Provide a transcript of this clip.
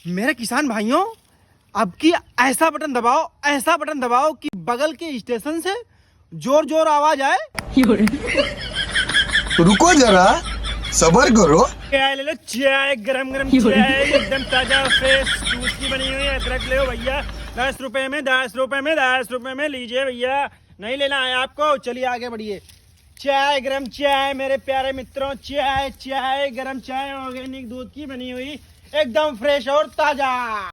मेरे किसान भाइयों, अब की ऐसा बटन दबाओ कि बगल के स्टेशन से जोर जोर आवाज आए। रुको जरा, सबर करो। चाय ले लो, चाय गरम गरम चाय एकदम ताजा फ्रेश दूध की बनी हुई अदरक ले भैया। 10 रुपए में 10 रुपए में 10 रुपए में लीजिए भैया। नहीं लेना है आपको, चलिए आगे बढ़िए। चाय गरम चाय मेरे प्यारे मित्रों, चाय चाय गरम चाय ऑर्गेनिक दूध की बनी हुई एकदम फ्रेश और ताजा।